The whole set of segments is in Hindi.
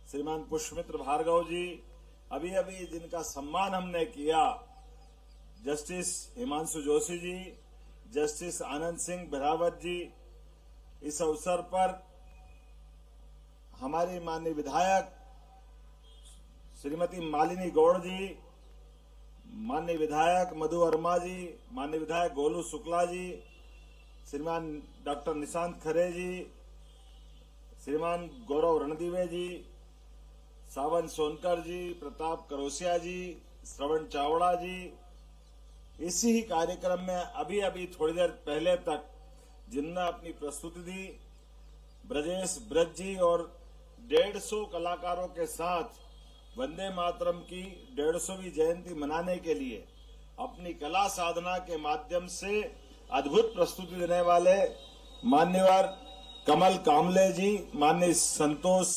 श्रीमान पुष्पमित्र भार्गव जी, अभी अभी जिनका सम्मान हमने किया, जस्टिस हिमांशु जोशी जी, जस्टिस आनंद सिंह बहरावत जी, इस अवसर पर हमारी माननीय विधायक श्रीमती मालिनी गौड़ जी, माननीय विधायक मधु वर्मा जी, माननीय विधायक गोलू शुक्ला जी, श्रीमान डॉक्टर निशांत खरे जी, श्रीमान गौरव रणदीवे जी, सावन सोनकर जी, प्रताप करोसिया जी, श्रवण चावड़ा जी, इसी ही कार्यक्रम में अभी अभी थोड़ी देर पहले तक जिन्होंने अपनी प्रस्तुति दी, ब्रजेश ब्रज जी और 150 कलाकारों के साथ वंदे मातरम की 150वीं जयंती मनाने के लिए अपनी कला साधना के माध्यम से अद्भुत प्रस्तुति देने वाले मान्यवर कमल कामले जी, माननीय संतोष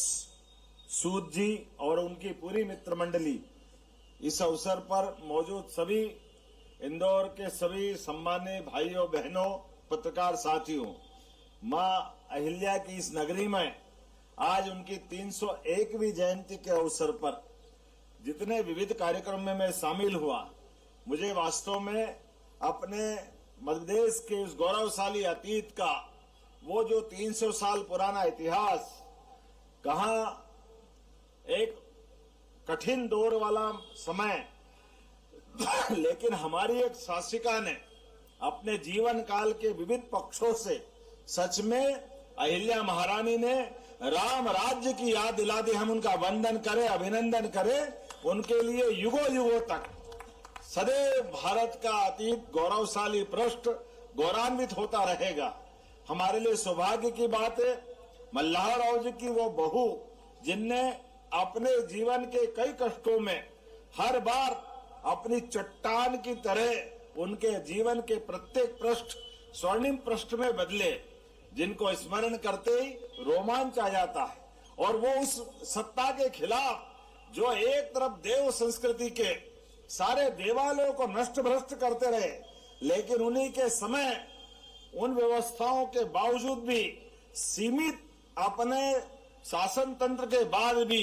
सूद जी और उनकी पूरी मित्र मंडली, इस अवसर पर मौजूद सभी इंदौर के सभी सम्मानित भाइयों बहनों, पत्रकार साथियों, मां अहिल्या की इस नगरी में आज उनकी 301वीं जयंती के अवसर पर जितने विविध कार्यक्रम में मैं शामिल हुआ, मुझे वास्तव में अपने मध्य प्रदेश के उस गौरवशाली अतीत का वो जो 300 साल पुराना इतिहास, कहां एक कठिन दौर वाला समय लेकिन हमारी एक शासिका ने अपने जीवन काल के विविध पक्षों से सच में अहिल्या महारानी ने राम राज्य की याद दिला दी। हम उनका वंदन करें, अभिनंदन करें। उनके लिए युगों युगों तक सदैव भारत का अतीत गौरवशाली पृष्ठ गौरवान्वित होता रहेगा। हमारे लिए सौभाग्य की बात है, मल्हारराव जी की वो बहू जिनने अपने जीवन के कई कष्टों में हर बार अपनी चट्टान की तरह उनके जीवन के प्रत्येक पृष्ठ स्वर्णिम पृष्ठ में बदले, जिनको स्मरण करते ही रोमांच आ जाता है। और वो उस सत्ता के खिलाफ जो एक तरफ देव संस्कृति के सारे देवालयों को नष्ट भ्रष्ट करते रहे, लेकिन उन्हीं के समय उन व्यवस्थाओं के बावजूद भी सीमित अपने शासन तंत्र के बाद भी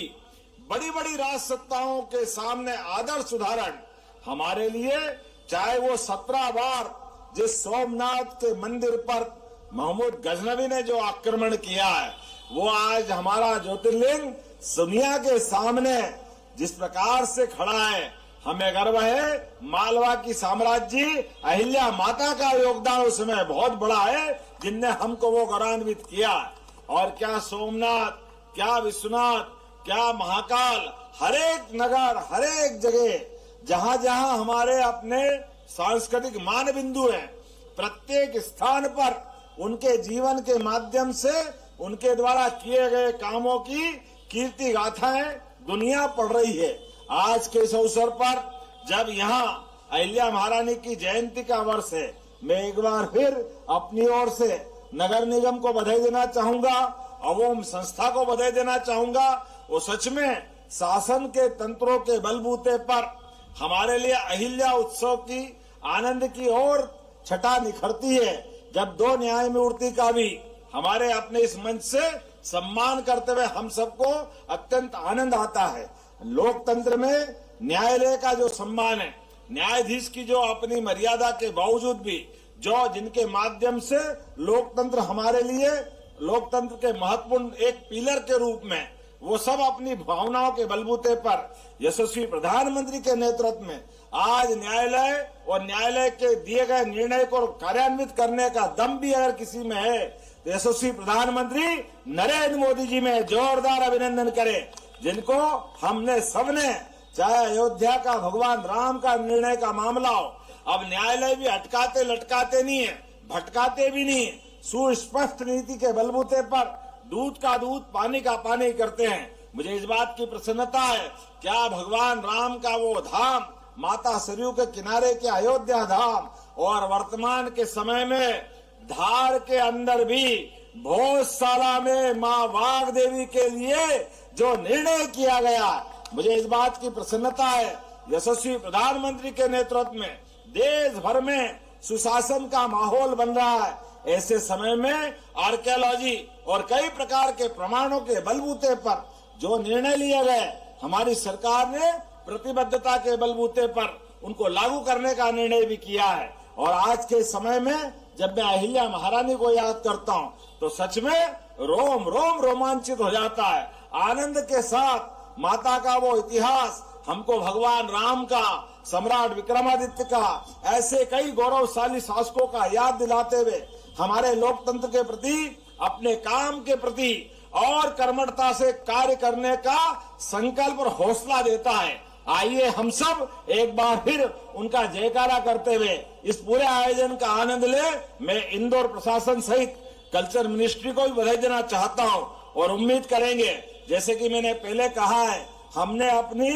बड़ी बड़ी राज सत्ताओं के सामने आदर्श उदाहरण हमारे लिए, चाहे वो 17 बार जिस सोमनाथ के मंदिर पर महमूद गजनवी ने जो आक्रमण किया है, वो आज हमारा ज्योतिर्लिंग दुनिया के सामने जिस प्रकार से खड़ा है, हमें गर्व है। मालवा की साम्राज्य अहिल्या माता का योगदान उसमें बहुत बड़ा है, जिनने हमको वो गौरवान्वित किया। और क्या सोमनाथ, क्या विश्वनाथ, क्या महाकाल, हरेक नगर, हरेक जगह जहां जहां हमारे अपने सांस्कृतिक मान बिंदु हैं, प्रत्येक स्थान पर उनके जीवन के माध्यम से उनके द्वारा किए गए कामों की कीर्ति गाथाएं दुनिया पढ़ रही है। आज के इस अवसर पर जब यहाँ अहिल्या महारानी की जयंती का वर्ष है, मैं एक बार फिर अपनी ओर से नगर निगम को बधाई देना चाहूंगा, अवोम संस्था को बधाई देना चाहूंगा। वो सच में शासन के तंत्रों के बलबूते पर हमारे लिए अहिल्या उत्सव की आनंद की और छटा निखरती है, जब 2 न्यायमूर्ति का भी हमारे अपने इस मंच से सम्मान करते हुए हम सबको अत्यंत आनंद आता है। लोकतंत्र में न्यायालय का जो सम्मान है, न्यायाधीश की जो अपनी मर्यादा के बावजूद भी जो जिनके माध्यम से लोकतंत्र हमारे लिए लोकतंत्र के महत्वपूर्ण एक पिलर के रूप में वो सब अपनी भावनाओं के बलबूते पर यशस्वी प्रधानमंत्री के नेतृत्व में आज न्यायालय और न्यायालय के दिए गए निर्णय को कार्यान्वित करने का दम भी अगर किसी में है तो यशस्वी प्रधानमंत्री नरेंद्र मोदी जी में जोरदार अभिनंदन करें, जिनको हमने सबने, चाहे अयोध्या का भगवान राम का निर्णय का मामला हो, अब न्यायालय भी अटकाते लटकाते नहीं है, भटकाते भी नहीं है, सुस्पष्ट नीति के बलबूते पर दूध का दूध पानी का पानी करते हैं। मुझे इस बात की प्रसन्नता है, क्या भगवान राम का वो धाम, माता सरयू के किनारे के अयोध्या धाम, और वर्तमान के समय में धार के अंदर भी भोजशाला में मां वाघ देवी के लिए जो निर्णय किया गया, मुझे इस बात की प्रसन्नता है। यशस्वी प्रधानमंत्री के नेतृत्व में देश भर में सुशासन का माहौल बन रहा है। ऐसे समय में आर्कियोलॉजी और कई प्रकार के प्रमाणों के बलबूते पर जो निर्णय लिए गए हमारी सरकार ने प्रतिबद्धता के बलबूते पर उनको लागू करने का निर्णय भी किया है। और आज के समय में जब मैं अहिल्या महारानी को याद करता हूँ तो सच में रोम रोम रोमांचित हो जाता है। आनंद के साथ माता का वो इतिहास हमको भगवान राम का, सम्राट विक्रमादित्य का, ऐसे कई गौरवशाली शासकों का याद दिलाते हुए हमारे लोकतंत्र के प्रति, अपने काम के प्रति और कर्मठता से कार्य करने का संकल्प और हौसला देता है। आइए हम सब एक बार फिर उनका जयकारा करते हुए इस पूरे आयोजन का आनंद ले। मैं इंदौर प्रशासन सहित कल्चर मिनिस्ट्री को भी बधाई देना चाहता हूं और उम्मीद करेंगे, जैसे कि मैंने पहले कहा है, हमने अपनी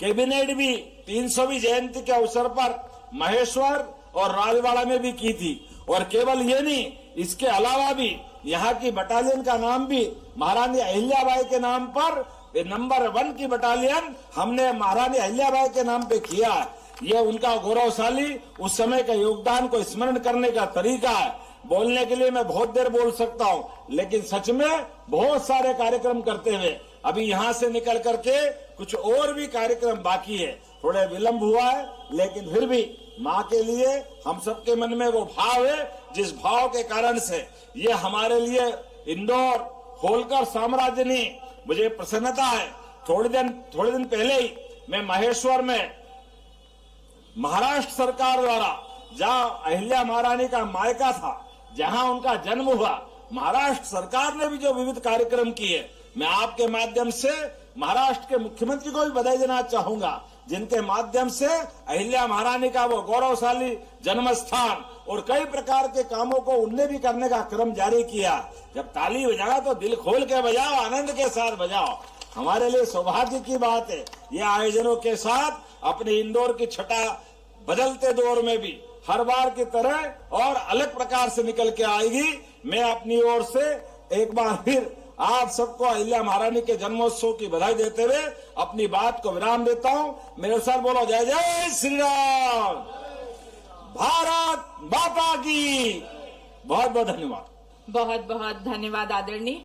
कैबिनेट भी 300वीं जयंती के अवसर पर महेश्वर और राजवाड़ा में भी की थी। और केवल ये नहीं, इसके अलावा भी यहाँ की बटालियन का नाम भी महारानी अहिल्याबाई के नाम पर, नंबर 1 की बटालियन हमने महारानी अहिल्याबाई के नाम पे किया है। ये उनका गौरवशाली उस समय का योगदान को स्मरण करने का तरीका है। बोलने के लिए मैं बहुत देर बोल सकता हूँ, लेकिन सच में बहुत सारे कार्यक्रम करते हुए अभी यहाँ से निकल करके कुछ और भी कार्यक्रम बाकी है। थोड़े विलंब हुआ है, लेकिन फिर भी माँ के लिए हम सबके मन में वो भाव है, जिस भाव के कारण से ये हमारे लिए इंदौर होलकर साम्राज्य ने, मुझे प्रसन्नता है। थोड़े दिन पहले ही मैं महेश्वर में महाराष्ट्र सरकार द्वारा, जहाँ अहिल्या महारानी का मायका था, जहाँ उनका जन्म हुआ, महाराष्ट्र सरकार ने भी जो विविध कार्यक्रम किए, मैं आपके माध्यम से महाराष्ट्र के मुख्यमंत्री को भी बधाई देना चाहूंगा, जिनके माध्यम से अहिल्या महारानी का वो गौरवशाली जन्म स्थान और कई प्रकार के कामों को उनने भी करने का क्रम जारी किया। जब ताली बजाओ तो दिल खोल के बजाओ, आनंद के साथ बजाओ। हमारे लिए सौभाग्य की बात है, ये आयोजनों के साथ अपने इंदौर की छटा बदलते दौर में भी हर बार की तरह और अलग प्रकार से निकल के आएगी। मैं अपनी ओर से एक बार फिर आप सबको अहिल्या महारानी के जन्मोत्सव की बधाई देते हुए अपनी बात को विराम देता हूं। मेरे साथ बोलो जय जय श्री राम, भारत माता की। बहुत बहुत धन्यवाद। बहुत बहुत धन्यवाद आदरणीय।